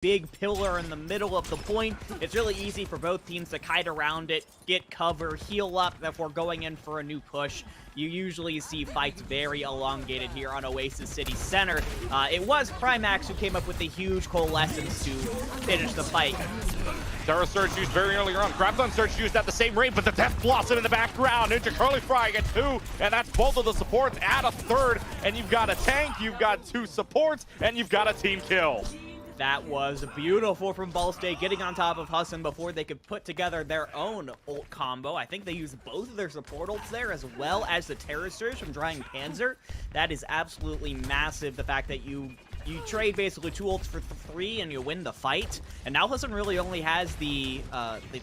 big pillar in the middle of the point. It's really easy for both teams to kite around it, get cover, heal up before going in for a new push. You usually see fights very elongated here on Oasis City Center. It was Primax who came up with the huge coalescence to finish the fight. Terra Surge used very early on. Grappling Surge used at the same rate, but the Death Blossom in the background. Ninja Curly Fry get 2, and that's both of the supports. Add a third, and you've got a tank, you've got 2 supports, and you've got a team kill. That was beautiful from Ball State, getting on top of Husson before they could put together their own ult combo. I think they used both of their support ults there, as well as the Terror Surge from Drying Panzer. That is absolutely massive, the fact that you trade basically 2 ults for 3 and you win the fight. And now Husson really only has the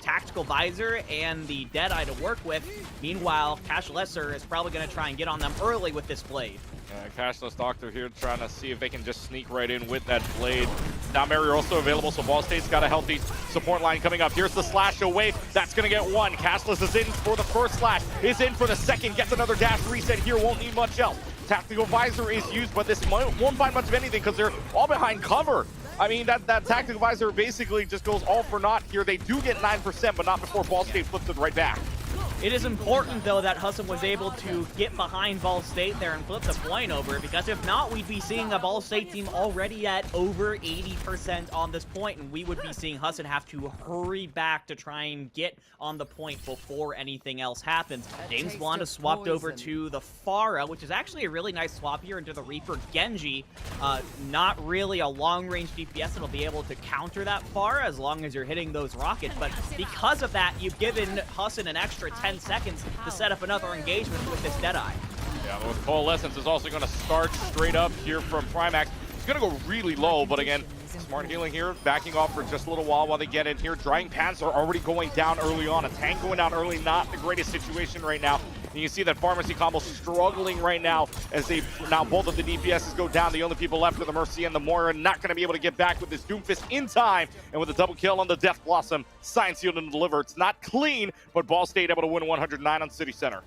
Tactical Visor and the Deadeye to work with. Meanwhile, Cash Lesser is probably going to try and get on them early with this Blade. Cashless Doctor here trying to see if they can just sneak right in with that Blade. Now Barrier also available, so Ball State's got a healthy support line coming up. Here's the slash away. That's going to get 1. Cashless is in for the first slash, is in for the second, gets another dash reset here, won't need much else. Tactical Visor is used, but this won't find much of anything because they're all behind cover. I mean, that Tactical Visor basically just goes all for naught here. They do get 9%, but not before Ball State flips it right back. It is important, though, that Husson was able to get behind Ball State there and flip the point over, because if not, we'd be seeing a Ball State team already at over 80% on this point, and we would be seeing Husson have to hurry back to try and get on the point before anything else happens. James Bond has swapped over to the Pharah, which is actually a really nice swap here into the Reaper Genji. Not really a long-range DPS that'll be able to counter that Pharah as long as you're hitting those rockets, but because of that, you've given Husson an extra 10 seconds to set up another engagement with this Deadeye. Yeah, but with Coalescence is also going to start straight up here from Primax. It's going to go really low, but again, smart healing here, backing off for just a little while they get in here. Drying Panzer already going down early on. A tank going down early, not the greatest situation right now. And you see that Pharmacy combo struggling right now as now both of the DPSs go down. The only people left are the Mercy and the Moira, not going to be able to get back with this Doomfist in time. And with a double kill on the Death Blossom, Science Shield and deliver. It's not clean, but Ball State able to win 109 on City Center.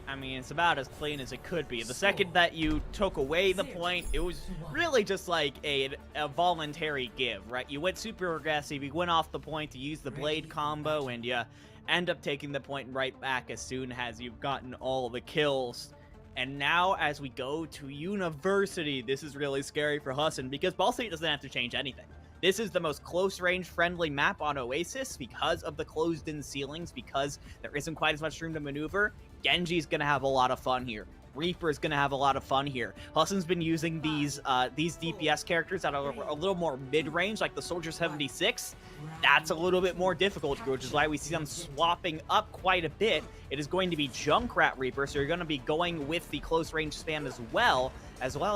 I mean, it's about as clean as it could be. The second that you took away the point, it was really just like a voluntary give, right? You went super aggressive, you went off the point to use the Blade combo, and you end up taking the point right back as soon as you've gotten all the kills. And now, as we go to University, this is really scary for Husson, because Ball State doesn't have to change anything. This is the most close-range friendly map on Oasis because of the closed-in ceilings, because there isn't quite as much room to maneuver. Genji's going to have a lot of fun here. Reaper's going to have a lot of fun here. Husson's been using these DPS characters that are a little more mid-range, like the Soldier 76. That's a little bit more difficult, which is why we see them swapping up quite a bit. It is going to be Junkrat Reaper, so you're going to be going with the close-range spam as well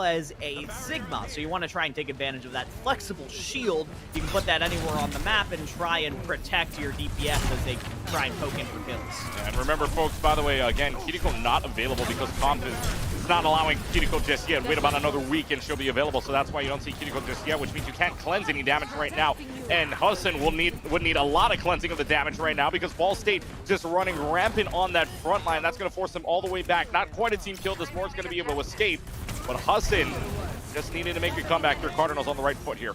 as a Sigma. So you want to try and take advantage of that flexible shield. You can put that anywhere on the map and try and protect your DPS as they try and poke in for kills. And remember, folks, by the way, again, Kiriko not available because Comp is not allowing Kiriko just yet. Wait about another week and she'll be available, so that's why you don't see Kiriko just yet, which means you can't cleanse any damage right now. And Husson would need a lot of cleansing of the damage right now because Ball State just running rampant on that front line. That's going to force them all the way back. Not quite a team kill. This Moore's going to be able to escape, but Husson just needed to make a comeback. Their Cardinals on the right foot here.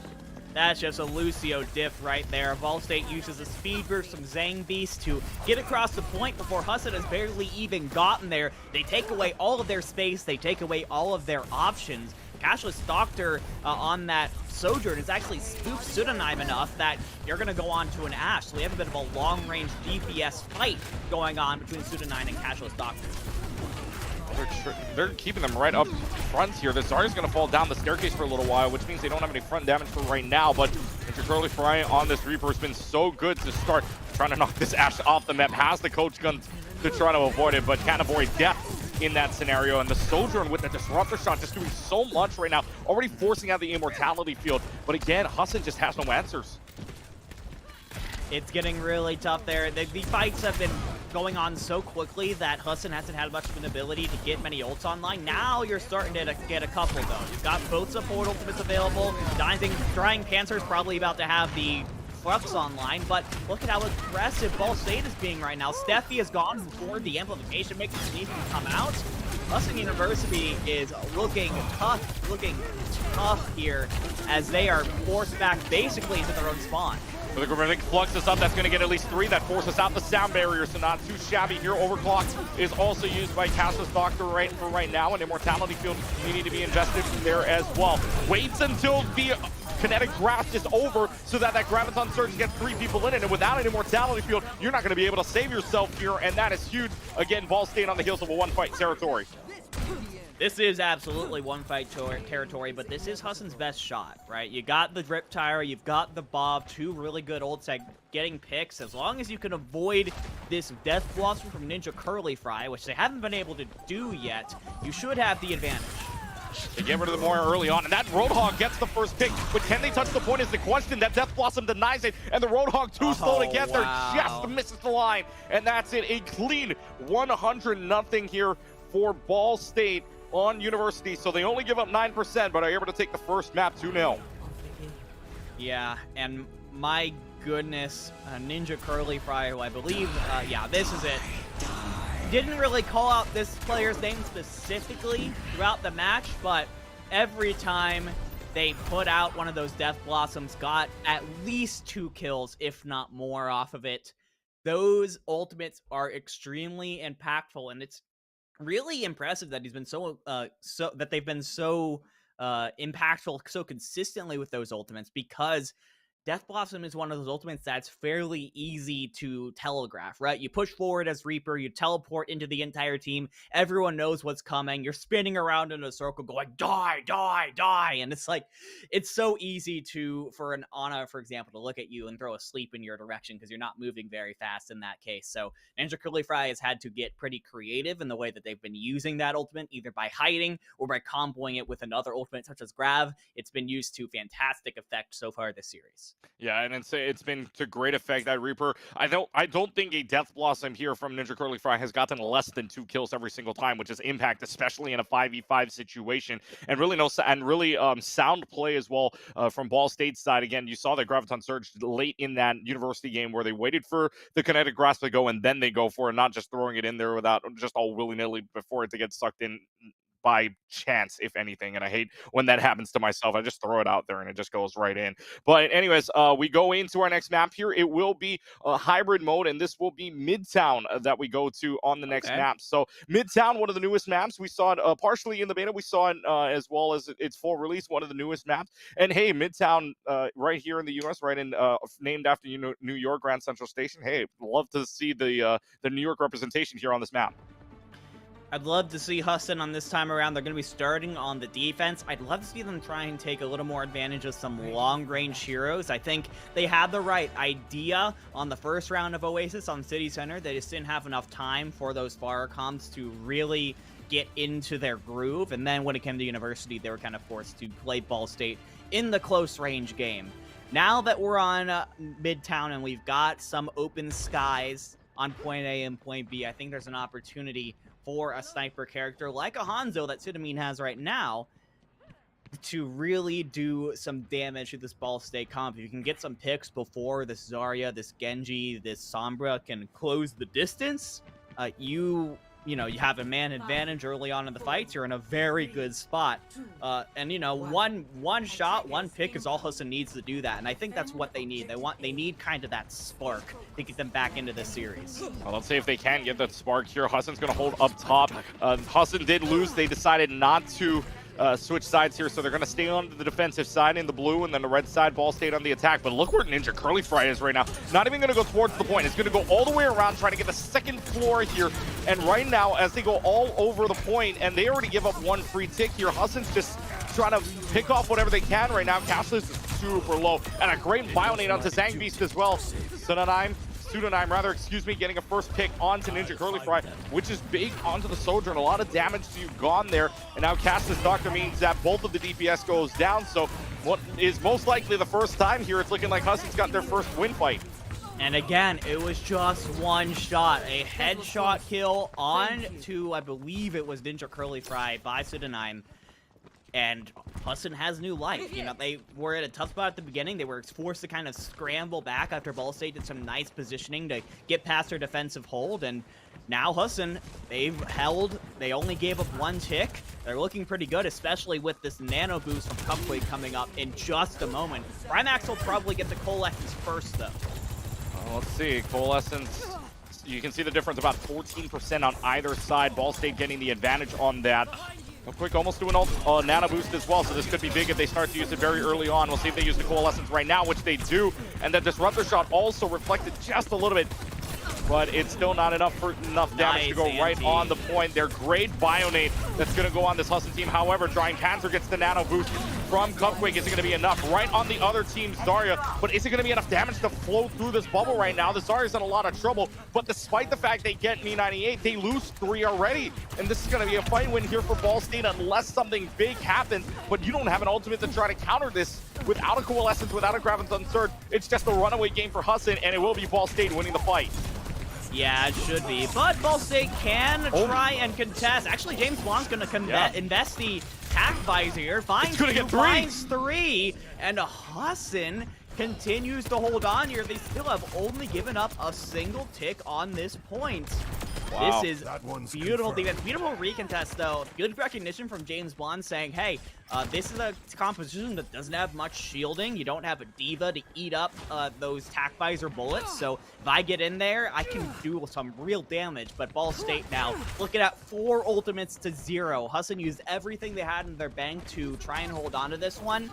That's just a Lucio diff right there. Ball State uses a speed burst from Zang Beast to get across the point before Husson has barely even gotten there. They take away all of their space. They take away all of their options. Cashless Doctor on that Sojourn is actually spooked Pseudonym enough that you're going to go on to an Ashe. So we have a bit of a long-range DPS fight going on between Pseudonym and Cashless Doctor. They're keeping them right up front here. The Zarya's going to fall down the staircase for a little while, which means they don't have any front damage for right now, but Ninja Curly Fry on this Reaper has been so good to start trying to knock this Ashe off the map. Has the coach guns to try to avoid it, but can't avoid death in that scenario. And the Sojourn with the Disruptor shot just doing so much right now, already forcing out the Immortality field. But again, Husson just has no answers. It's getting really tough there. The fights have been going on so quickly that Husson hasn't had much of an ability to get many ults online. Now you're starting to get a couple, though. You've got both support ultimates available. Drying Panzer is probably about to have the Flux online, but look at how aggressive Ball State is being right now. Steffi has gone before the amplification makes needs to come out. Husson University is looking tough here as they are forced back basically into their own spawn. The Gravitic fluxes up, that's going to get at least 3. That forces out the sound barrier, so not too shabby here. Overclock is also used by Cassius Doctor for right now, and Immortality Field needing to be invested there as well. Waits until the kinetic grasp is over so that Graviton Surge gets 3 people in it, and without an Immortality Field, you're not going to be able to save yourself here, and that is huge. Again, Ball State on the heels of a one-fight territory. This is absolutely one-fight territory, but this is Husson's best shot, right? You got the Drip Tire, you've got the Bob, 2 really good ults at getting picks. As long as you can avoid this Death Blossom from Ninja Curly Fry, which they haven't been able to do yet, you should have the advantage. They get rid of the Moira early on, and that Roadhog gets the first pick, but can they touch the point is the question. That Death Blossom denies it, and the Roadhog too slow to get there, just misses the line, and that's it. A clean 100-0 here for Ball State on University, so they only give up 9%, but are able to take the first map 2-0. Yeah, and my goodness, Ninja Curly Fry, who I believe, yeah, this is it. Didn't really call out this player's name specifically throughout the match, but every time they put out one of those Death Blossoms, got at least 2 kills, if not more, off of it. Those ultimates are extremely impactful, and it's really impressive that he's been that they've been so impactful so consistently with those ultimates, because Death Blossom is one of those ultimates that's fairly easy to telegraph, right? You push forward as Reaper, you teleport into the entire team, everyone knows what's coming, you're spinning around in a circle going, die, die, die, and it's like, it's so easy for an Ana, for example, to look at you and throw a sleep in your direction because you're not moving very fast in that case. So Ninja Curly Fry has had to get pretty creative in the way that they've been using that ultimate, either by hiding or by comboing it with another ultimate such as Grav. It's been used to fantastic effect so far this series. Yeah, and it's been to great effect. That Reaper, I don't think a Death Blossom here from Ninja Curly Fry has gotten less than 2 kills every single time, which is impact, especially in a 5v5 situation. And really sound play as well from Ball State's side. Again, you saw that Graviton Surge late in that University game where they waited for the kinetic grasp to go and then they go for it, not just throwing it in there without just all willy-nilly before it to get sucked in by chance, if anything, and I hate when that happens to myself. I just throw it out there and it just goes right in. But anyways, we go into our next map here. It will be a hybrid mode, and this will be Midtown that we go to on the next map. So Midtown, one of the newest maps. We saw it partially in the beta. We saw it as well as its full release, one of the newest maps. And hey, Midtown right here in the U.S., right in named after New York Grand Central Station. Hey, love to see the New York representation here on this map. I'd love to see Husson on this time around. They're going to be starting on the defense. I'd love to see them try and take a little more advantage of some long-range heroes. I think they had the right idea on the first round of Oasis on City Center. They just didn't have enough time for those Farrakhan's to really get into their groove. And then when it came to University, they were kind of forced to play Ball State in the close-range game. Now that we're on Midtown and we've got some open skies on point A and point B, I think there's an opportunity for a sniper character like a Hanzo that Sudamine has right now to really do some damage to this Ball State comp. If you can get some picks before this Zarya, this Genji, this Sombra can close the distance, you have a man advantage early on in the fights. You're in a very good spot. And one shot, one pick is all Husson needs to do that. And I think that's what they need. They need kind of that spark to get them back into this series. Well, let's see if they can get that spark here. Husson's going to hold up top. Husson did lose. They decided not to switch sides here, so they're going to stay on the defensive side in the blue, and then the red side, Ball State on the attack. But look where Ninja Curly Fry is right now. Not even going to go towards the point. It's going to go all the way around, trying to get the second floor here. And right now, as they go all over the point, and they already give up 1 free tick here, Husson's just trying to pick off whatever they can right now. Cashless is super low, and a great Bionate onto Zang Beast as well. Pseudonym, getting a first pick onto Ninja Curly Fry, which is big onto the Soldier, and a lot of damage to you gone there. And now Castless Doctor means that both of the DPS goes down, so what is most likely the first time here, it's looking like Husson's got their first win fight. And again, it was just one shot, a headshot kill on to, I believe it was Ninja Curly Fry by Pseudonym. And Husson has new life. They were at a tough spot at the beginning. They were forced to kind of scramble back after Ball State did some nice positioning to get past their defensive hold. And now Husson, they've held, they only gave up 1 tick. They're looking pretty good, especially with this nano boost from Cupquake coming up in just a moment. Primax will probably get the Coalescence first, though. Let's see, Coalescence, you can see the difference, about 14% on either side. Ball State getting the advantage on that. Quick almost doing a nano boost as well, so this could be big if they start to use it very early on. We'll see if they use the Coalescence right now, which they do. And the Disruptor shot also reflected just a little bit, but it's still not enough for damage to go right on the point. They're great Bionate that's going to go on this Husson team. However, Drying Panzer gets the nano boost from Cupquake. Is it going to be enough? Right on the other team, Zarya, but is it going to be enough damage to flow through this bubble right now? The Zarya's in a lot of trouble, but despite the fact they get Me 98, they lose 3 already, and this is going to be a fight win here for Ball State unless something big happens, but you don't have an ultimate to try to counter this without a Coalescence, without a Graviton Surge. It's just a runaway game for Husson, and it will be Ball State winning the fight. Yeah, it should be. But Ball State can try and contest. Actually, James Bond's going to invest the tack visor here. Finds 2, finds 3, and Husson continues to hold on here. They still have only given up a single tick on this point. Wow. This is beautiful defense. Beautiful recontest, though. Good recognition from James Bond saying, hey, this is a composition that doesn't have much shielding. You don't have a diva to eat up those tack visor bullets. So if I get in there, I can do some real damage. But Ball State now looking at 4 ultimates to 0. Husson used everything they had in their bank to try and hold on to this one.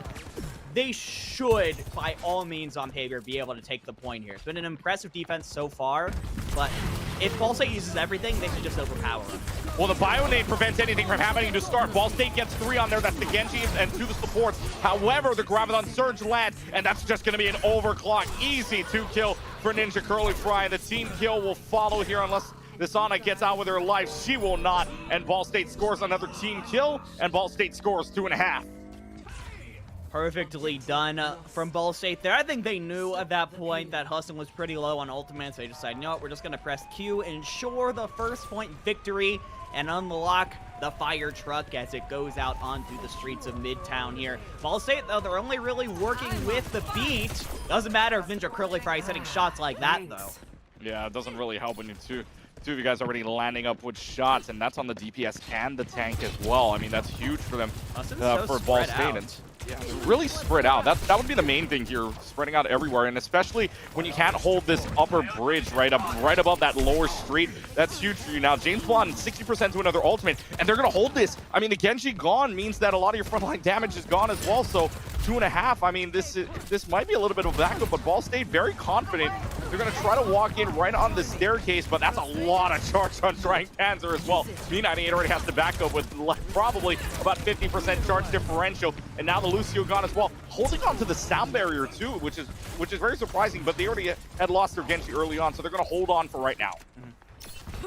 They should, by all means on paper, be able to take the point here. It's been an impressive defense so far, but if Ball State uses everything, they should just overpower them. Well, the Bionate prevents anything from happening to start. Ball State gets 3 on there. That's the Genji and 2 the supports. However, the Graviton Surge lands, and that's just going to be an overclock. Easy 2 kill for Ninja Curly Fry. The team kill will follow here unless the Sonic gets out with her life. She will not, and Ball State scores another team kill, and Ball State scores 2.5. Perfectly done from Ball State there. I think they knew at that point that Husson was pretty low on ultimates. They decided, you know what, we're just going to press Q, ensure the first point victory, and unlock the fire truck as it goes out onto the streets of Midtown here. Ball State, though, they're only really working with the beat. Doesn't matter if Ninja Curly Fry is hitting shots like that, though. Yeah, it doesn't really help when you two of you guys already landing up with shots, and that's on the DPS and the tank as well. I mean, that's huge for them, for Ball State. And yeah, really spread out. That would be the main thing here, spreading out everywhere, and especially when you can't hold this upper bridge right above that lower street. That's huge for you now. James Bond 60% to another ultimate, and they're gonna hold this. I mean, the Genji gone means that a lot of your frontline damage is gone as well. So 2.5. I mean, this might be a little bit of a backup, but Ball State very confident. They're gonna try to walk in right on the staircase, but that's a lot of charge on Drying Panzer as well. Me 98 already has to back up with probably about 50% charge differential, and now the Lucio gone as well, holding on to the sound barrier too, which is very surprising. But they already had lost their Genji early on, so they're gonna hold on for right now.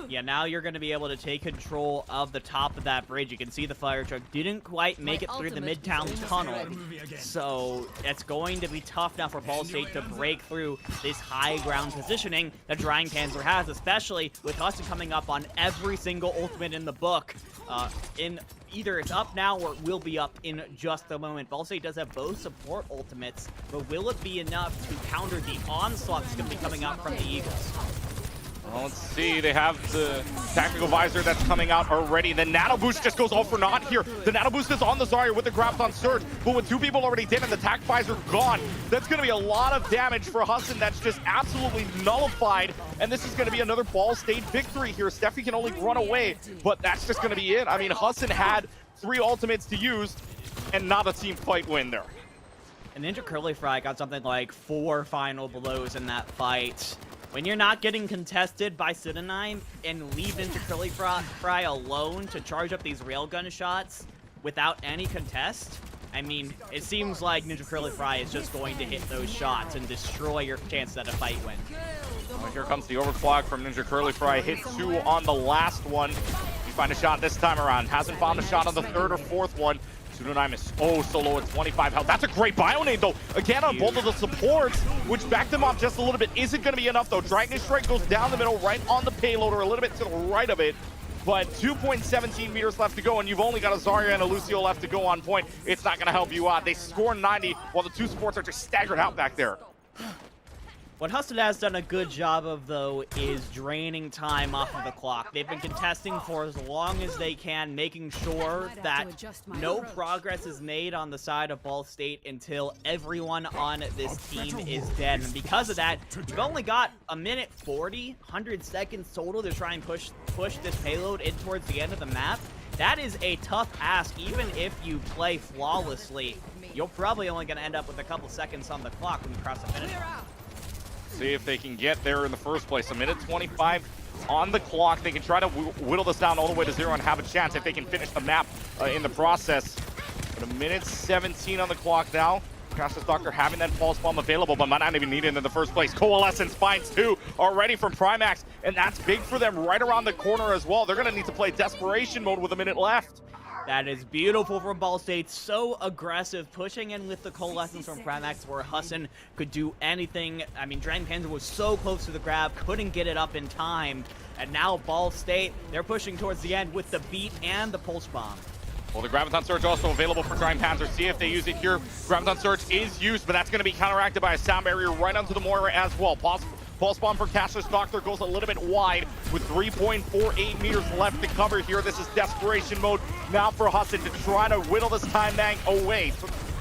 Yeah, now you're going to be able to take control of the top of that bridge. You can see the fire truck didn't quite make it through the Midtown tunnel. So it's going to be tough now for Ball State to break through this high ground positioning that Drying Panzer has, especially with Husson coming up on every single ultimate in the book. Either it's up now or it will be up in just a moment. Ball State does have both support ultimates, but will it be enough to counter the onslaught that's going to be coming out from the Eagles? Well, let's see. They have the tactical visor that's coming out already. The nano boost just goes all for naught here. The nano boost is on the Zarya with the Graviton Surge, but with 2 people already dead and the tac visor gone, that's going to be a lot of damage for Husson. That's just absolutely nullified, and this is going to be another Ball State victory here. Steffi can only run away, but that's just going to be it. I mean, Husson had 3 ultimates to use, and not a team fight win there. And Ninja Curly Fry got something like 4 final blows in that fight. When you're not getting contested by Sidonine and leave Ninja Curly Fry alone to charge up these railgun shots without any contest, I mean, it seems like Ninja Curly Fry is just going to hit those shots and destroy your chance at a fight win. Well, here comes the overclock from Ninja Curly Fry. Hit 2 on the last one. You find a shot this time around. Hasn't found a shot on the 3rd or 4th one. Pseudonym is so low at 25 health. That's a great Bionade, though. Again, on both of the supports, which backed them off just a little bit. Isn't going to be enough, though. Dragon Strike goes down the middle, right on the payloader, a little bit to the right of it. But 2.17 meters left to go, and you've only got a Zarya and a Lucio left to go on point. It's not going to help you out. They score 90, while the 2 supports are just staggered out back there. What Husson has done a good job of, though, is draining time off of the clock. They've been contesting for as long as they can, making sure that no progress is made on the side of Ball State until everyone on this team is dead. And because of that, you've only got a minute 40, 100 seconds total to try and push this payload in towards the end of the map. That is a tough ask. Even if you play flawlessly, you're probably only going to end up with a couple seconds on the clock when you cross the finish line. See if they can get there in the first place. A minute 25 on the clock. They can try to whittle this down all the way to 0 and have a chance if they can finish the map in the process. But a minute 17 on the clock now. Cassius Doctor having that false bomb available, but might not even need it in the first place. Coalescence finds 2 already from Primax, and that's big for them right around the corner as well. They're going to need to play desperation mode with a minute left. That is beautiful from Ball State. So aggressive, pushing in with the Coalescence from Primax where Husson could do anything. I mean, Dragon Panzer was so close to the grab, couldn't get it up in time. And now Ball State, they're pushing towards the end with the beat and the Pulse Bomb. Well, the Graviton Surge also available for Dragon Panzer. See if they use it here. Graviton Surge is used, but that's going to be counteracted by a sound barrier right onto the Moira as well. Pulse Bomb for Cassius Doctor goes a little bit wide with 3.48 meters left to cover here. This is desperation mode now for Husson to try to whittle this time bank away.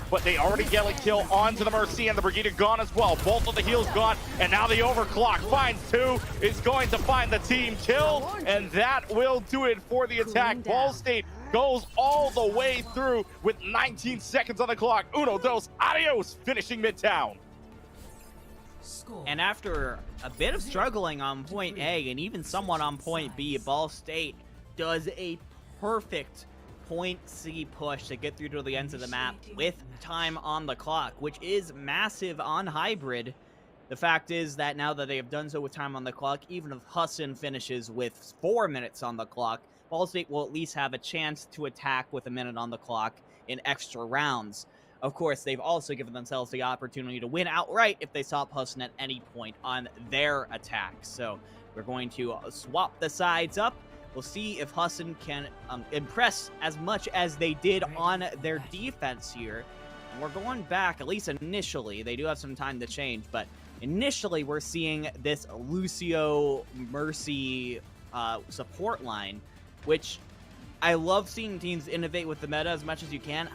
But they already get a kill onto the Mercy, and the Brigida gone as well. Both of the heals gone, and now the overclock finds 2. Is going to find the team kill, and that will do it for the attack. Ball State goes all the way through with 19 seconds on the clock. Uno, dos, adios, finishing Midtown. And after a bit of struggling on point A and even somewhat on point B, Ball State does a perfect point C push to get through to the ends of the map with time on the clock, which is massive on Hybrid. The fact is that now that they have done so with time on the clock, even if Husson finishes with 4 minutes on the clock, Ball State will at least have a chance to attack with a minute on the clock in extra rounds. Of course, they've also given themselves the opportunity to win outright if they stop Husson at any point on their attack. So we're going to swap the sides up. We'll see if Husson can impress as much as they did on their defense here. And we're going back, at least initially. They do have some time to change, but initially we're seeing this Lucio Mercy support line, which I love seeing teams innovate with the meta as much as you can.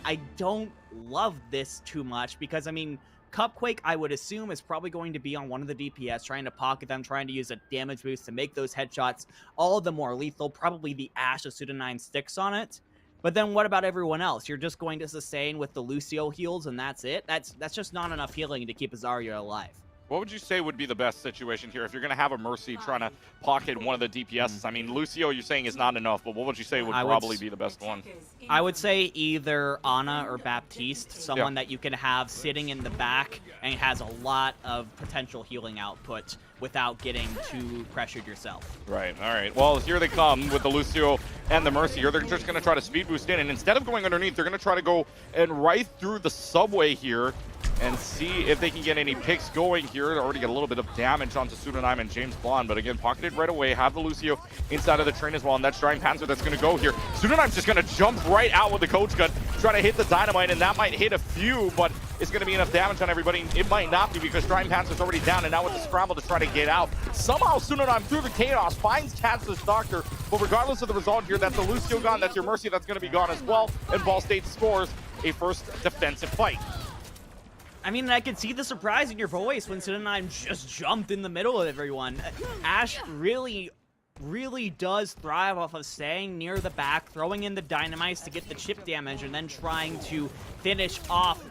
I don't love this too much because, I mean, Cupquake, I would assume, is probably going to be on one of the DPS, trying to pocket them, trying to use a damage boost to make those headshots all the more lethal. Probably the Ash of Suda9 sticks on it. But then what about everyone else? You're just going to sustain with the Lucio heals and that's it? That's just not enough healing to keep Azaria alive. What would you say would be the best situation here if you're going to have a Mercy trying to pocket one of the DPSs? I mean, Lucio, you're saying is not enough, but what would you say would probably be the best one? I would say either Ana or Baptiste, someone that you can have sitting in the back and has a lot of potential healing output without getting too pressured yourself. Right, all right. Well, here they come with the Lucio and the Mercy here. They're just going to try to speed boost in, and instead of going underneath, they're going to try to go and right through the subway here and see if they can get any picks going here. They already get a little bit of damage onto Suda9 and James Bond, but again, pocketed right away. Have the Lucio inside of the train as well, and that's Dragon Panzer that's going to go here. Suda9's just going to jump right out with the Coach Gun, try to hit the Dynamite, and that might hit a few, but it's going to be enough damage on everybody. It might not be because Dragon Panzer's already down, and now with the scramble to try to get out. Somehow Suda9 through the chaos finds Cassius Doctor, but regardless of the result here, that's the Lucio gone, that's your Mercy that's going to be gone as well, and Ball State scores a first defensive fight. I mean, I could see the surprise in your voice when Suda9 just jumped in the middle of everyone. Ash really does thrive off of staying near the back, throwing in the dynamites to get the chip damage, and then trying to finish off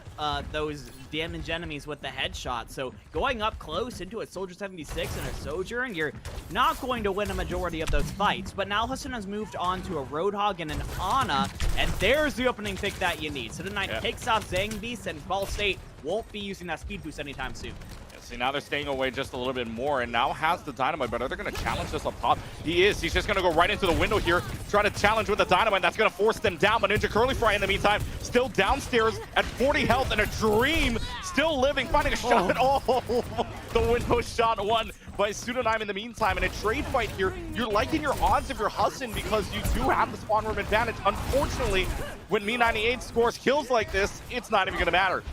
those damaged enemies with the headshot. So going up close into a Soldier 76 and a Sojourn, you're not going to win a majority of those fights. But now Husson has moved on to a Roadhog and an Ana, and there's the opening pick that you need. So tonight takes off Zangbeast, and Ball State won't be using that speed boost anytime soon. See, now they're staying away just a little bit more, and now has the Dynamite, but are they going to challenge this up top? He is. He's just going to go right into the window here, try to challenge with the Dynamite. That's going to force them down, but Ninja Curly Fry in the meantime, still downstairs at 40 health, and a Dream still living, finding a shot. Oh, the window shot won by Suda9 in the meantime. In a trade fight here, you're liking your odds if you're Husson because you do have the spawn room advantage. Unfortunately, when Me98 scores kills like this, it's not even going to matter.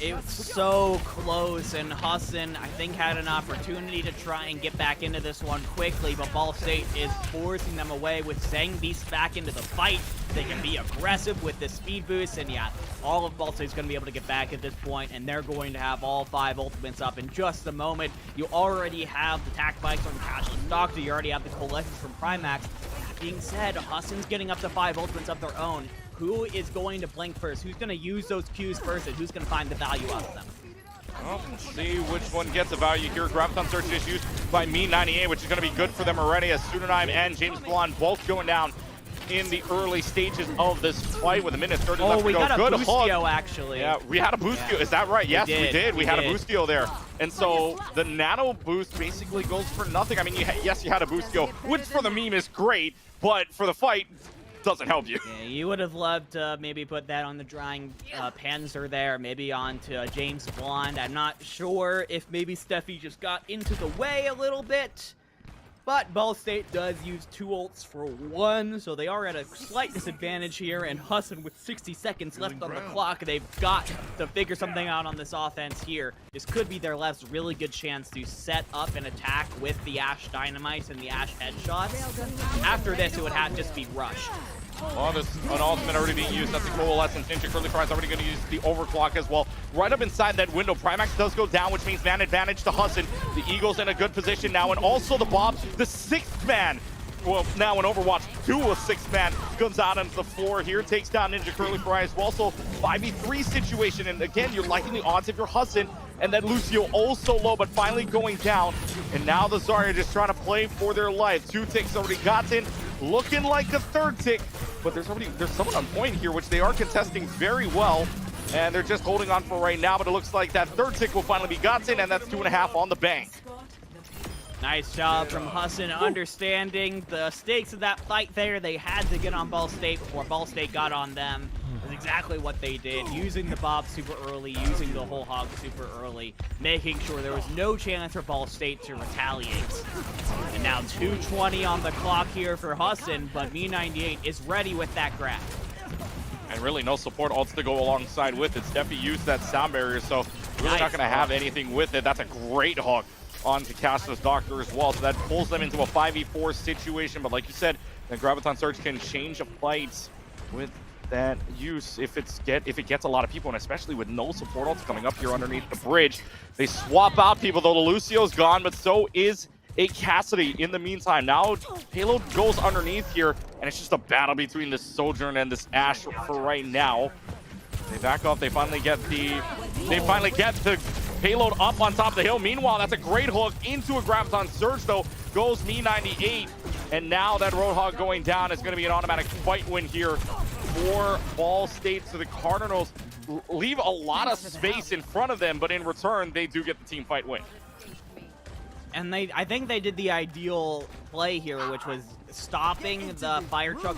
It was so close, and Husson, I think, had an opportunity to try and get back into this one quickly, but Ball State is forcing them away with Zhang Beast back into the fight. They can be aggressive with this speed boost, and yeah, all of Ball State's going to be able to get back at this point, and they're going to have all 5 ultimates up in just a moment. You already have the tac bikes on the Cashless Doctor, you already have the Coalescence from Primax. That being said, Husson's getting up to 5 ultimates of their own. Who is going to blink first? Who's going to use those Qs first, and who's going to find the value out of them? Well, let's see which one gets the value here. Graviton Search is used by Me98, which is going to be good for them already, as Pseudonym and James Blonde both going down in the early stages of this fight with a minute 30 left to go. We got a good Boostio, actually. Yeah, we had a Boostio. Is that right? Yes, we did. We had a Boostio there. And so the nano boost basically goes for nothing. I mean, yes, you had a Boostio, which for the meme is great, but for the fight, doesn't help you. Yeah, you would have loved to maybe put that on the drying Panzer there, maybe onto James Blonde. I'm not sure if maybe Steffi just got into the way a little bit. But Ball State does use 2 ults for 1, so they are at a slight disadvantage here, and Husson with 60 seconds left on the clock, they've got to figure something out on this offense here. This could be their last really good chance to set up an attack with the Ashe Dynamites and the Ashe headshots. After this, it would have to just be rushed. Oh, there's an ultimate already being used. That's the Coalescence. Ninja Curly Fry's already going to use the overclock as well. Right up inside that window, Primax does go down, which means man advantage to Husson. The Eagle's in a good position now, and also the Bob, the 6th man. Well, now in Overwatch 2, a 6th man comes out onto the floor here, takes down Ninja Curly Fry as well. So 5v3 situation, and again, you're liking the odds if you're Husson, and then Lucio also low, but finally going down. And now the Zarya just trying to play for their life. 2 ticks already gotten, looking like a 3rd tick, but there's someone on point here, which they are contesting very well, and they're just holding on for right now, but it looks like that 3rd tick will finally be gotten, and that's 2.5 on the bank. Nice job from Husson, understanding the stakes of that fight there. They had to get on Ball State before Ball State got on them. That's exactly what they did, using the Bob super early, using the whole hog super early, making sure there was no chance for Ball State to retaliate. And now 2:20 on the clock here for Husson, but Me98 is ready with that grab. And really no support ults to go alongside with it. Steffi used that sound barrier, so really not going to have anything with it. That's a great hook onto Castro's Doctor as well, so that pulls them into a 5v4 situation. But like you said, the Graviton Surge can change a fight with that use if it gets a lot of people, and especially with no support ults coming up here underneath the bridge. They swap out people, though. The Lucio's gone, but so is a Cassidy in the meantime. Now payload goes underneath here, and it's just a battle between this Sojourn and this Ashe for right now. They back off. They finally get the payload up on top of the hill. Meanwhile, that's a great hook into a Graviton Surge, though. Goes Me98, and now that Roadhog going down is going to be an automatic fight win here for Ball State. So the Cardinals leave a lot of space in front of them, but in return, they do get the team fight win. And I think they did the ideal play here, which was stopping the fire truck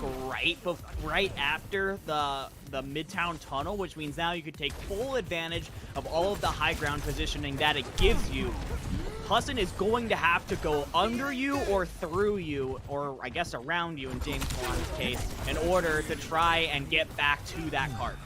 right after the Midtown tunnel, which means now you could take full advantage of all of the high ground positioning that it gives you. Husson is going to have to go under you or through you, or I guess around you in James Blonde's case, in order to try and get back to that cart.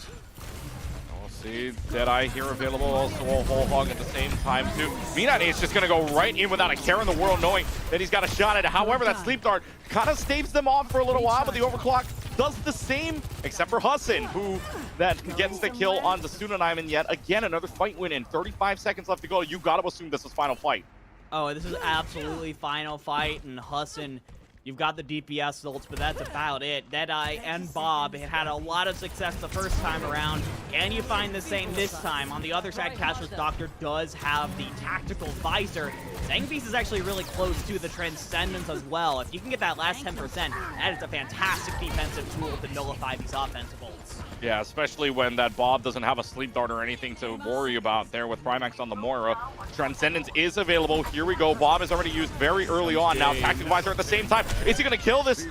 See, Deadeye here available, also a whole hog at the same time too. Me98 is just gonna go right in without a care in the world, knowing that he's got a shot at it. However, that sleep dart kind of staves them off for a little while, but the overclock does the same, except for Husson, who that gets the kill on the Pseudonym, and yet again another fight win in 35 seconds left to go. You gotta assume this is final fight. Oh, this is absolutely final fight, and Husson, you've got the DPS ults, but that's about it. Deadeye and Bob had a lot of success the first time around. Can you find the same this time? On the other side, Cashless Doctor does have the tactical visor. Zangbeast is actually really close to the Transcendence as well. If you can get that last 10%, that is a fantastic defensive tool to nullify these offensive ults. Yeah, especially when that Bob doesn't have a sleep dart or anything to worry about there with Primax on the Moira. Transcendence is available. Here we go. Bob is already used very early on. Now Tactical Visor at the same time. Is he going to kill this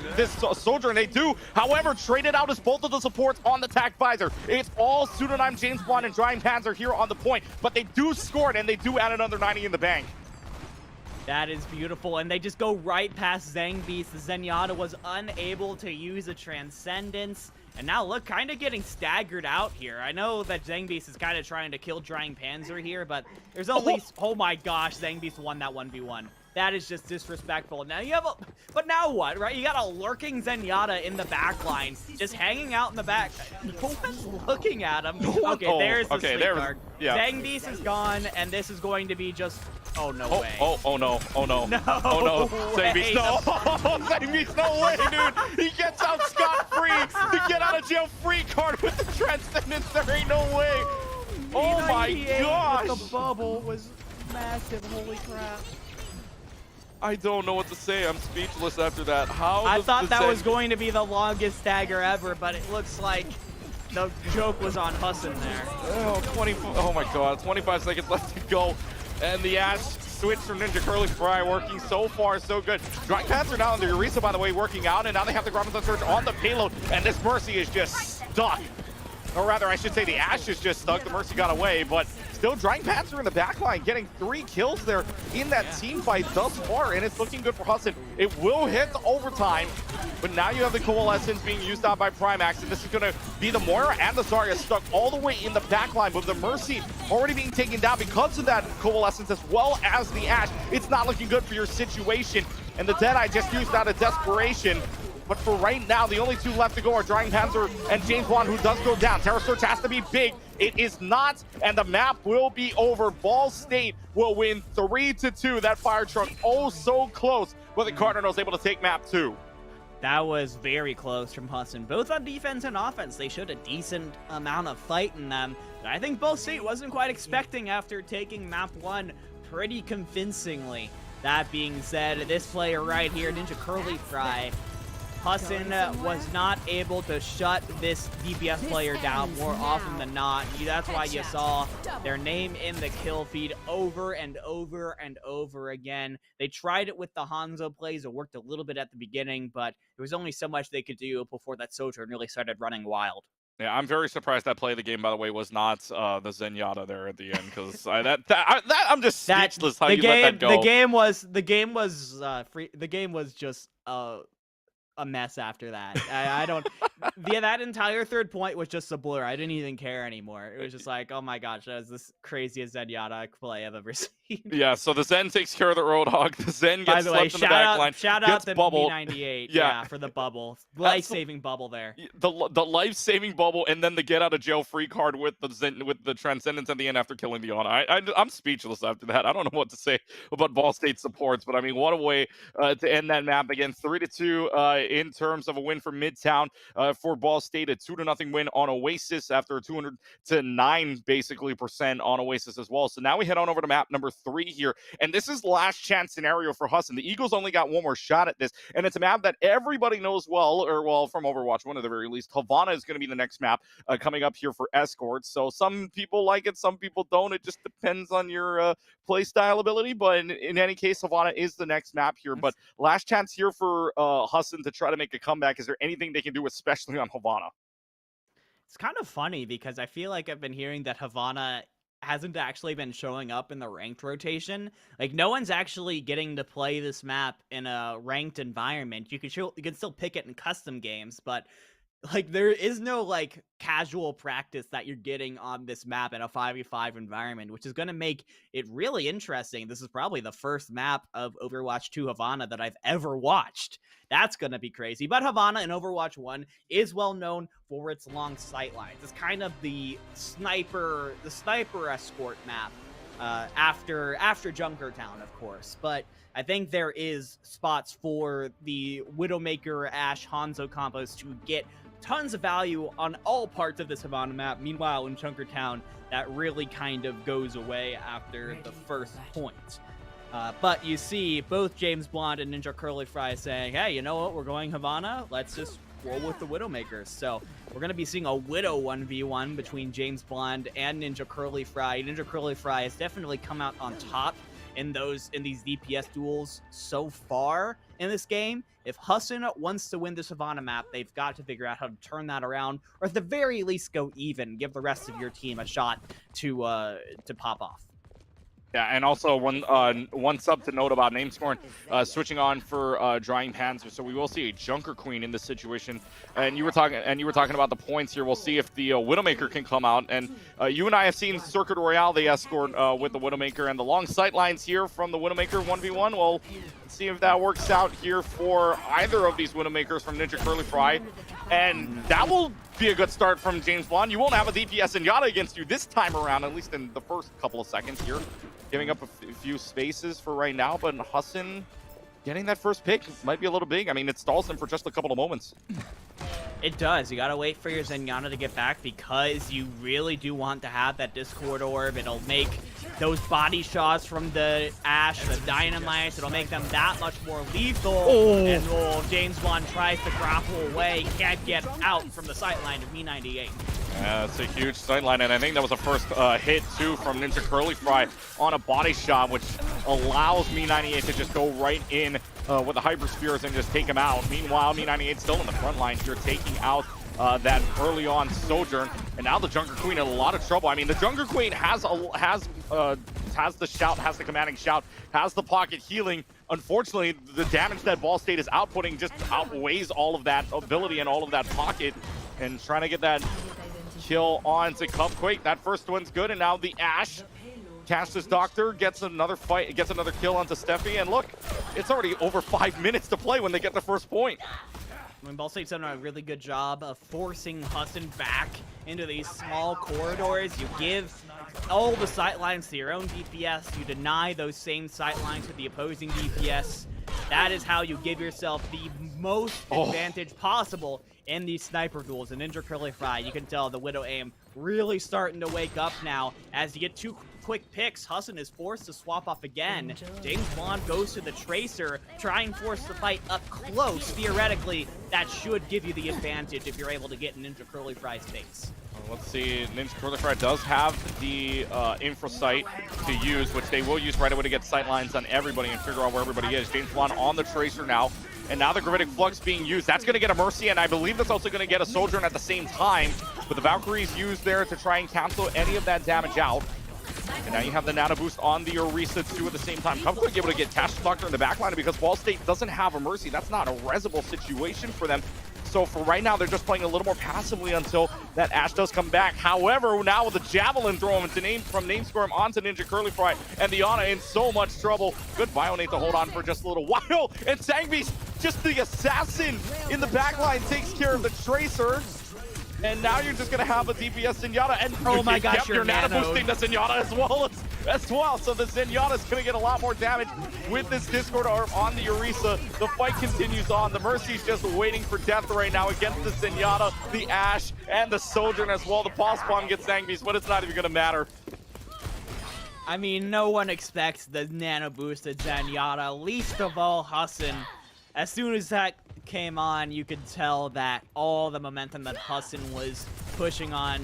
Soldier? And they do. However, traded out is both of the supports on the Tac Visor. It's all Pseudonym, James Blonde, and Drying Panzer here on the point. But they do score it, and they do add another 90 in the bank. That is beautiful, and they just go right past Zangbeast. The Zenyatta was unable to use a Transcendence, And now look, kind of getting staggered out here. I know that Zangbeast is kind of trying to kill Drying Panzer here, but there's only... Oh my gosh, Zangbeast won that 1v1. That is just disrespectful. Now you have a... But now what, right? You got a lurking Zenyatta in the back line, just hanging out in the back. No one's looking at him. Okay, there's the sleep guard. Yeah. Zangbeast is gone, and this is going to be just... Oh, no way. Oh, no. Oh, no. No Zangbeast, no. Zangbeast, no way, dude. He gets out scot-free to get out of jail free card with the Transcendence. There ain't no way. Oh, my gosh. The bubble was massive. Holy crap. I don't know what to say. I'm speechless after that. I thought that was going to be the longest stagger ever, but it looks like the joke was on Husson there. Oh my god, 25 seconds left to go. And the Ash switch from Ninja Curly Fry working so far, so good. Drying Panzer now under Eureka, by the way, working out, and now they have the Grommet Surge on the payload, and this Mercy is just stuck. Or rather, I should say the Ash is just stuck. The Mercy got away, but still Drying Panzer in the backline, getting 3 kills there in that team fight thus far, and it's looking good for Husson. It will hit the overtime, but now you have the Coalescence being used out by Primax, and this is going to be the Moira and the Zarya stuck all the way in the backline, but the Mercy already being taken down because of that Coalescence as well as the Ash. It's not looking good for your situation, and the Deadeye just used out of desperation. But for right now, the only 2 left to go are Drying Panzer and James Bond, who does go down. Terror Search has to be big. It is not, and the map will be over. Ball State will win 3-2. That fire truck, oh so close, but the Cardinals able to take map 2. That was very close from Husson. Both on defense and offense, they showed a decent amount of fight in them. But I think Ball State wasn't quite expecting after taking map 1 pretty convincingly. That being said, this player right here, Ninja Curly Fry, Husson was not able to shut this DPS player down more often than not. That's why you saw their name in the kill feed over and over and over again. They tried it with the Hanzo plays. It worked a little bit at the beginning, but there was only so much they could do before that Sojourn really started running wild. Yeah, I'm very surprised that play of the game, by the way, was not the Zenyatta there at the end, because I'm just speechless how you let that go. The game was just a mess after that. I don't... Yeah, that entire third point was just a blur. I didn't even care anymore. It was just like, oh my gosh, that was this craziest Zenyatta play I've ever seen. Yeah, so the Zen takes care of the Roadhog. The Zen gets slept in the back line. Shout out to B98 yeah, for the bubble. Life-saving bubble there. The life-saving bubble, and then the get-out-of-jail-free card with the Transcendence at the end after killing the Ana. I'm speechless after that. I don't know what to say about Ball State supports, but I mean, what a way to end that map. Again, 3-2 in terms of a win for Midtown for Ball State. A 2-0 win on Oasis after a 209 basically % on Oasis as well. So now we head on over to map number 3 here, and this is last chance scenario for Husson. The Eagles only got one more shot at this, and it's a map that everybody knows well, from Overwatch 1 at the very least. Havana is going to be the next map coming up here for Escorts. So some people like it, some people don't. It just depends on your play style ability, but in any case, Havana is the next map here. But last chance here for Husson to try to make a comeback. Is there anything they can do, especially on Havana? It's kind of funny because I feel like I've been hearing that Havana hasn't actually been showing up in the ranked rotation. Like, no one's actually getting to play this map in a ranked environment. You can still pick it in custom games, but like, there is no like casual practice that you're getting on this map in a 5v5 environment, which is going to make it really interesting. This is probably the first map of Overwatch 2 Havana that I've ever watched. That's going to be crazy. But Havana in Overwatch 1 is well known for its long sight lines. It's kind of the sniper escort map after Junkertown, of course. But I think there is spots for the Widowmaker, Ashe, Hanzo combos to get tons of value on all parts of this Havana map. Meanwhile, in Junkertown, that really kind of goes away after the first point. But you see both James Blonde and Ninja Curly Fry saying, hey, you know what? We're going Havana. Let's just roll with the Widowmakers. So we're going to be seeing a Widow 1v1 between James Blonde and Ninja Curly Fry. Ninja Curly Fry has definitely come out on top in these DPS duels so far in this game. If Husson wants to win this Havana map, they've got to figure out how to turn that around, or at the very least go even, give the rest of your team a shot to pop off. Yeah, and also one sub to note about Namescorn switching on for Drying Pans, so we will see a Junker Queen in this situation. And you were talking about the points here. We'll see if the Widowmaker can come out. And you and I have seen Circuit Royale the escort with the Widowmaker, and the long sight lines here from the Widowmaker 1v1. Well, let's see if that works out here for either of these Widowmakers from Ninja Curly Fry. And that will be a good start from James Bond. You won't have a DPS and Yada against you this time around, at least in the first couple of seconds here. Giving up a few spaces for right now, but Husson getting that first pick might be a little big. I mean, it stalls him for just a couple of moments. It does. You gotta wait for your Zenyatta to get back because you really do want to have that Discord Orb. It'll make those body shots from the Ashe, the Dynamites, it'll make them that much more lethal. Oh. And James Bond tries to grapple away, can't get out from the sightline of Me98. Yeah, that's a huge sightline, and I think that was the first hit, too, from Ninja Curly Fry on a body shot, which allows Me98 to just go right in with the Hyper Spears and just take him out. Meanwhile, Me98 still in the front line here, taking out that early on Sojourn, and now the Junker Queen in a lot of trouble. I mean, the Junker Queen has the shout, has the commanding shout, has the pocket healing. Unfortunately, the damage that Ball State is outputting just outweighs all of that ability and all of that pocket, and trying to get that kill on to Cupquake. That first one's good, and now the Ashe. Cash's Doctor gets another kill onto Steffi, and look, it's already over 5 minutes to play when they get the first point. I mean, Ball State's done a really good job of forcing Husson back into these small corridors. You give all the sightlines to your own DPS. You deny those same sightlines to the opposing DPS. That is how you give yourself the most advantage possible in these sniper duels. And Ninja Curly Fry, you can tell the Widow aim really starting to wake up now. As you get two quick picks, Husson is forced to swap off again. James Bond goes to the Tracer, try and force the fight up close. Theoretically, that should give you the advantage if you're able to get Ninja Curly Fry's face. Let's see, Ninja Curly Fry does have the infra sight to use, which they will use right away to get sight lines on everybody and figure out where everybody is. James Bond on the Tracer now, and now the Gravitic Flux being used. That's going to get a Mercy, and I believe that's also going to get a Sojourn at the same time. But the Valkyrie's used there to try and cancel any of that damage out. And now you have the Nano Boost on the Orisa too at the same time. Cupquake able to get Cash's Doctor in the backline, because Ball State doesn't have a Mercy. That's not a resable situation for them. So for right now, they're just playing a little more passively until that Ashe does come back. However, now with the Javelin throw from Namescorn onto Ninja Curly Fry, and the Ana in so much trouble. Good Bionate to hold on for just a little while. And Sangbeast, just the assassin in the backline, takes care of the Tracer. And now you're just going to have a DPS Zenyatta, and oh my gosh, you're nano boosting the Zenyatta as well. So the Zenyatta's going to get a lot more damage with this Discord Orb on the Orisa. The fight continues on. The Mercy's just waiting for death right now against the Zenyatta, the Ashe, and the Sojourn as well. The Pulse Bomb gets Sangbeast, but it's not even going to matter. I mean, no one expects the nano boosted Zenyatta, least of all Husson. As soon as that came on, you could tell that all the momentum that Husson was pushing on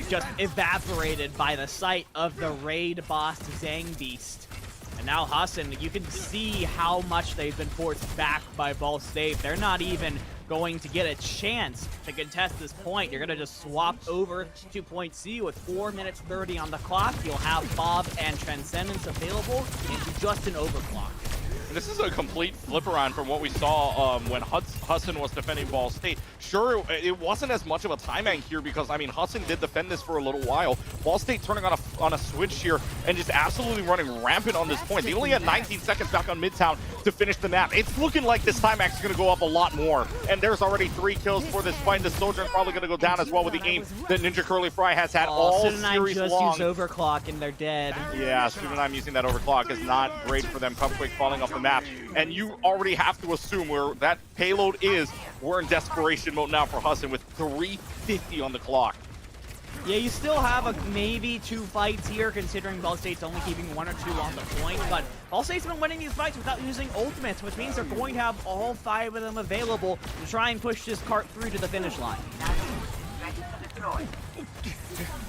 just evaporated by the sight of the raid boss Sangbeast. And now Husson, you can see how much they've been forced back by Ball State. They're not even going to get a chance to contest this point. You're going to just swap over to point C with 4 minutes 30 on the clock. You'll have Bob and Transcendence available into just an overclock. This is a complete flip around from what we saw when Husson was defending Ball State. Sure, it wasn't as much of a time bank here because, I mean, Husson did defend this for a little while. Ball State turning on a switch here and just absolutely running rampant on this point. They only had 19 seconds back on Midtown to finish the map. It's looking like this time bank is going to go up a lot more. And there's already 3 kills for this fight. The Sojourn probably going to go down as well with the aim that Ninja Curly Fry has had all series long. just use overclock and they're dead. Yeah, Sudanime using that overclock is not great for them. Cupquake falling off the map. And you already have to assume where that payload is. We're in desperation mode now for Husson with 3:50 on the clock. Yeah, you still have maybe 2 fights here, considering Ball State's only keeping 1 or 2 on the point. But Ball State's been winning these fights without using ultimates, which means they're going to have all 5 of them available to try and push this cart through to the finish line.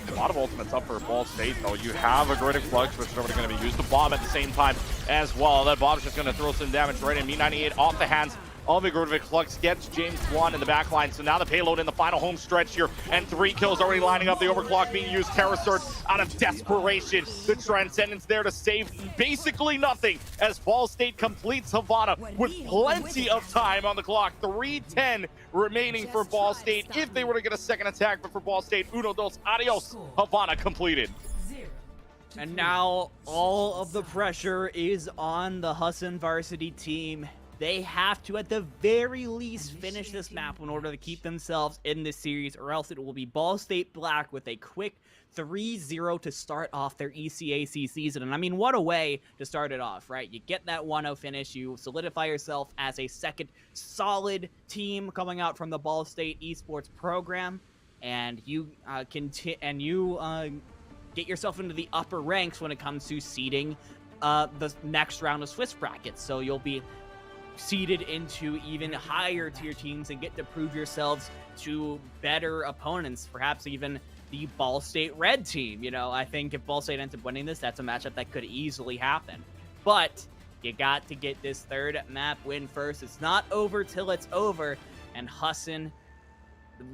A lot of ultimates up for Ball State, though. You have a Gravitic Flux, which is already going to be used. The bomb at the same time as well. That bomb's just going to throw some damage right in. Me98 off the hands Alvigorvic Lux gets James Blunt in the back line. So now the payload in the final home stretch here, and 3 kills already lining up. The overclock being used. Terror Surge out of desperation. The Transcendence there to save basically nothing as Ball State completes Havana with plenty of time on the clock. 3:10 remaining for Ball State if they were to get a second attack, but for Ball State, uno, dos, adios. Havana completed. And now all of the pressure is on the Husson varsity team. They have to, at the very least, finish this map in order to keep themselves in this series, or else it will be Ball State Black with a quick 3-0 to start off their ECAC season. And I mean, what a way to start it off, right? You get that 1-0 finish, you solidify yourself as a second solid team coming out from the Ball State Esports program, and you get yourself into the upper ranks when it comes to seeding the next round of Swiss brackets. So you'll be seeded into even higher tier teams and get to prove yourselves to better opponents, perhaps even the Ball State Red team. You know, I think if Ball State ends up winning this, that's a matchup that could easily happen. But you got to get this third map win first. It's not over till it's over. And Husson,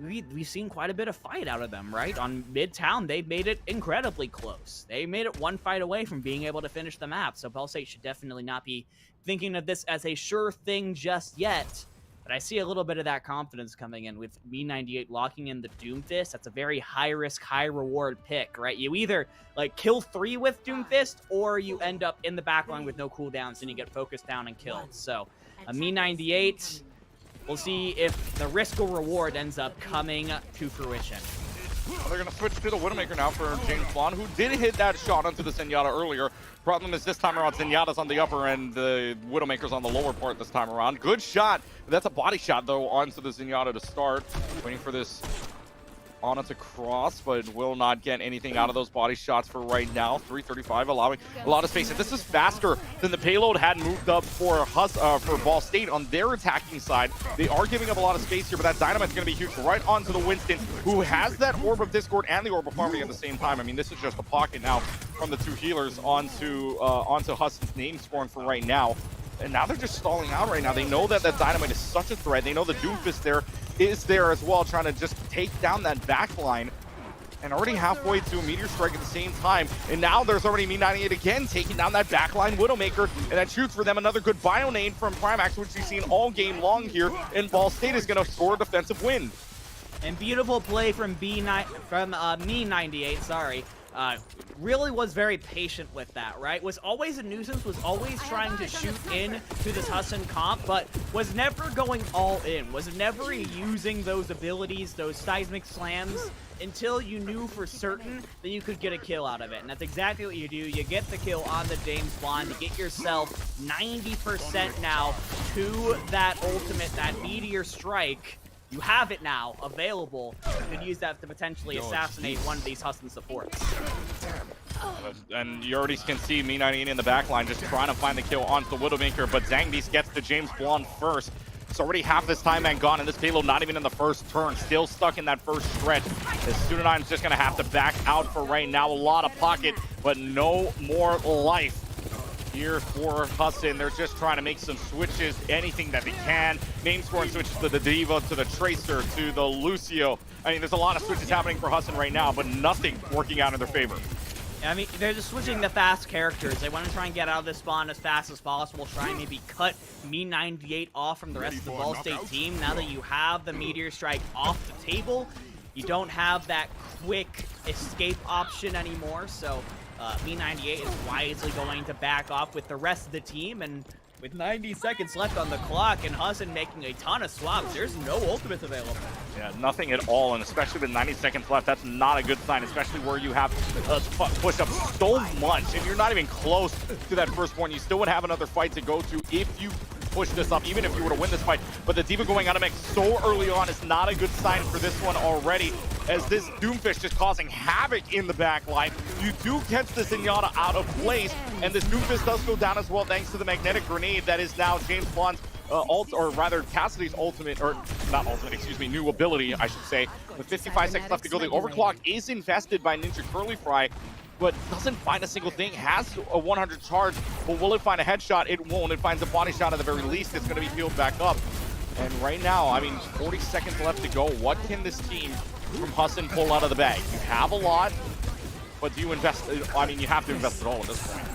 we've seen quite a bit of fight out of them, right? On Midtown, they've made it incredibly close. They made it one fight away from being able to finish the map. So Ball State should definitely not be thinking of this as a sure thing just yet. But I see a little bit of that confidence coming in with Me98 locking in the Doomfist. That's a very high-risk, high-reward pick, right? You either like kill 3 with Doomfist, or you end up in the backline with no cooldowns and you get focused down and killed. So Me98, we'll see if the risk or reward ends up coming to fruition. Well, they're going to switch to the Widowmaker now for James Blunt, who did hit that shot onto the Zenyatta earlier. Problem is this time around, Zenyatta's on the upper end, the Widowmaker's on the lower part this time around. Good shot. That's a body shot, though, onto the Zenyatta to start. Waiting for this Ana to cross, but will not get anything out of those body shots for right now. 3:35, allowing a lot of space. And this is faster than the payload had moved up for Ball State on their attacking side. They are giving up a lot of space here, but that Dynamite's going to be huge right onto the Winston, who has that Orb of Discord and the Orb of Harmony at the same time. I mean, this is just a pocket now from the 2 healers onto Husson's name spawn for right now. And now they're just stalling out right now. They know that that Dynamite is such a threat. They know the Doomfist there is there as well, trying to just take down that back line. And already halfway to a Meteor Strike at the same time. And now there's already Me98 again taking down that backline Widowmaker. And that shoots for them another good bio nade from Primax, which we've seen all game long here. And Ball State is going to score a defensive win. And beautiful play from Me98, sorry. Really was very patient with that, right? Was always a nuisance, was always trying to shoot in to this Husson comp, but was never going all in, was never using those abilities, those seismic slams, until you knew for certain that you could get a kill out of it. And that's exactly what you do. You get the kill on the James Bond to get yourself 90% now to that ultimate, that Meteor Strike. You have it now available. You could use that to potentially assassinate one of these Husson supports. And you already can see Me98 in the backline just trying to find the kill onto the Widowmaker, but Zangbeast gets the James Blunt first. It's already half this time man gone, and this payload not even in the first turn, still stuck in that first stretch. The Studenime's just gonna have to back out for right now. A lot of pocket, but no more life here for Husson. They're just trying to make some switches, anything that they can. Name scoring switches to the Diva, to the Tracer, to the Lucio. I mean, there's a lot of switches happening for Husson right now, but nothing working out in their favor. I mean, they're just switching the fast characters. They want to try and get out of this spawn as fast as possible, try and maybe cut Me98 off from the rest of the Ball State team. Now that you have the Meteor Strike off the table, you don't have that quick escape option anymore, so Me98 is wisely going to back off with the rest of the team, and with 90 seconds left on the clock and Husson making a ton of swaps, there's no ultimates available. Yeah, nothing at all, and especially with 90 seconds left, that's not a good sign, especially where you have pushed up so much, and you're not even close to that first point. You still would have another fight to go to if you push this up, even if you were to win this fight. But the Diva going out of mech so early on is not a good sign for this one already, as this Doomfist just causing havoc in the back line. You do catch the Zenyatta out of place, and this Doomfist does go down as well thanks to the magnetic grenade that is now James Blunt's or rather Cassidy's ultimate, or not ultimate, excuse me, new ability, I should say. With 55 seconds left to go, the overclock is infested by Ninja Curly Fry, but doesn't find a single thing. Has a 100 charge, but will it find a headshot? It won't. It finds a body shot at the very least. It's going to be peeled back up. And right now, I mean, 40 seconds left to go. What can this team from Husson pull out of the bag? You have a lot, but do you invest? I mean, you have to invest it all at this point.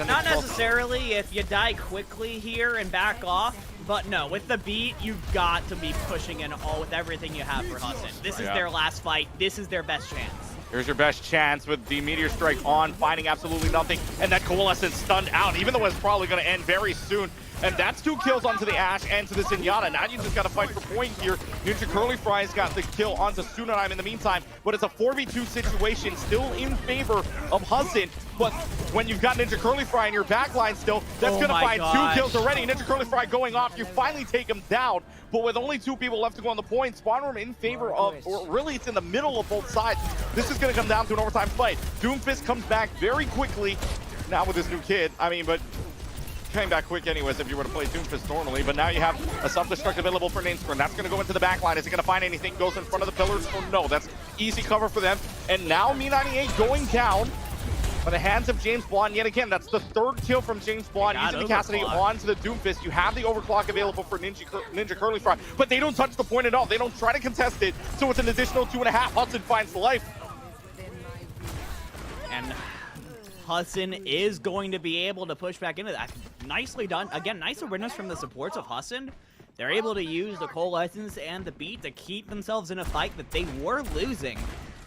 Not necessarily if you die quickly here and back off, but no, with the beat, you've got to be pushing in all with everything you have for Husson. This is their last fight. This is their best chance. Here's your best chance with the Meteor Strike on, finding absolutely nothing, and that Coalescence stunned out, even though it's probably going to end very soon. And that's 2 kills onto the Ashe and to the Zenyatta. Now you just got to fight for point here. Ninja Curly Fry's got the kill onto Sunanime in the meantime, but it's a 4v2 situation still in favor of Husson. But when you've got Ninja Curly Fry in your backline still, that's going to find 2 kills already. Ninja Curly Fry going off, you finally take him down. But with only 2 people left to go on the point, Spawn Room in favor of, or really it's in the middle of both sides. This is going to come down to an overtime fight. Doomfist comes back very quickly now with this new kid. I mean, but came back quick anyways if you were to play Doomfist normally, but now you have a self-destruct available for Nainspring. That's going to go into the back line. Is he going to find anything? Goes in front of the pillars? Or no, that's easy cover for them. And now Me98 going down by the hands of James Blonde yet again. That's the 3rd kill from James Blonde using the Cassidy onto the Doomfist. You have the overclock available for Ninja Curly Fry, but they don't touch the point at all. They don't try to contest it, so it's an additional 2.5. Husson finds the life. And Husson is going to be able to push back into that. Nicely done. Again, nice awareness from the supports of Husson. They're able to use the Coalescence and the beat to keep themselves in a fight that they were losing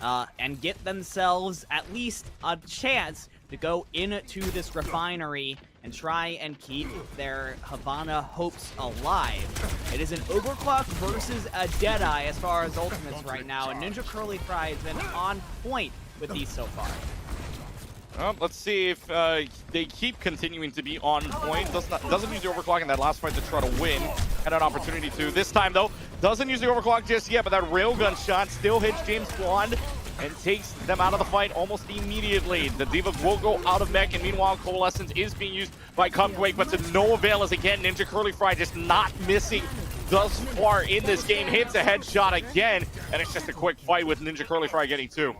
and get themselves at least a chance to go into this refinery and try and keep their Havana hopes alive. It is an overclock versus a Deadeye as far as ultimates right now, and Ninja Curly Fry has been on point with these so far. Well, let's see if they keep continuing to be on point. Doesn't use the overclock in that last fight to try to win. Had an opportunity to. This time, though, doesn't use the overclock just yet, but that railgun shot still hits James Blonde and takes them out of the fight almost immediately. The D.Va will go out of mech, and meanwhile, Coalescence is being used by Cupquake, but to no avail as again, Ninja Curly Fry just not missing thus far in this game. Hits a headshot again, and it's just a quick fight with Ninja Curly Fry getting 2.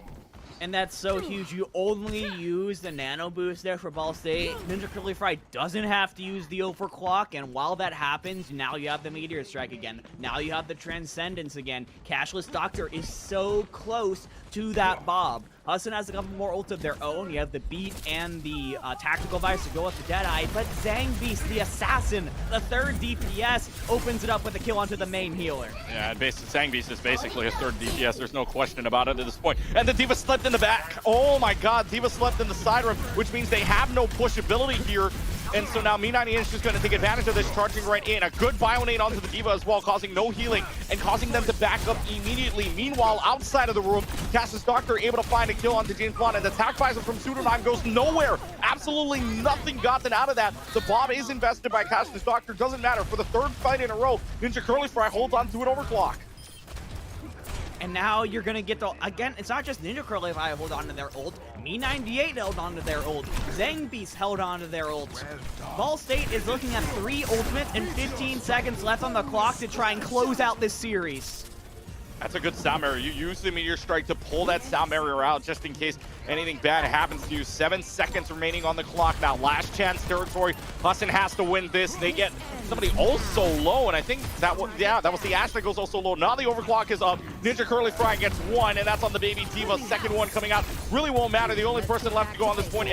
And that's so huge. You only use the nano boost there for Ball State. Ninja Curly Fry doesn't have to use the overclock, and while that happens, now you have the Meteor Strike again. Now you have the Transcendence again. Cashless Doctor is so close to that Bob. Husson has a couple more ults of their own. You have the Beat and the Tactical Virus to go with the Deadeye, but Zang Beast, the Assassin, the 3rd DPS, opens it up with a kill onto the main healer. Yeah, Zang Beast is basically his 3rd DPS. There's no question about it at this point. And the D.Va slipped in the back. Oh my god, D.Va slept in the side room, which means they have no push ability here. And so now Me98 is just going to take advantage of this, charging right in. A good Bionade onto the D.Va as well, causing no healing and causing them to back up immediately. Meanwhile, outside of the room, Cassius Doctor able to find a kill onto James Blonde, and the attack visor from Pseudonime goes nowhere. Absolutely nothing gotten out of that. The bomb is invested by Cassius Doctor. Doesn't matter. For the 3rd fight in a row, Ninja Curly Fry holds on to an overclock. And now you're going to get the, again, it's not just Ninja Curly Fry hold on to their ult. Me98 held on to their ult. Zang Beast held on to their ult. Ball State is looking at 3 ultimates and 15 seconds left on the clock to try and close out this series. That's a good sound barrier. You use the Meteor Strike to pull that sound barrier out just in case anything bad happens to you. 7 seconds remaining on the clock now. Last chance territory. Husson has to win this. They get somebody also low, and I think that was, yeah, that was the Ashe that goes also low. Now the overclock is up. Ninja Curly Fry gets 1, and that's on the baby D.Va. 2nd one coming out. Really won't matter. The only person left to go on this point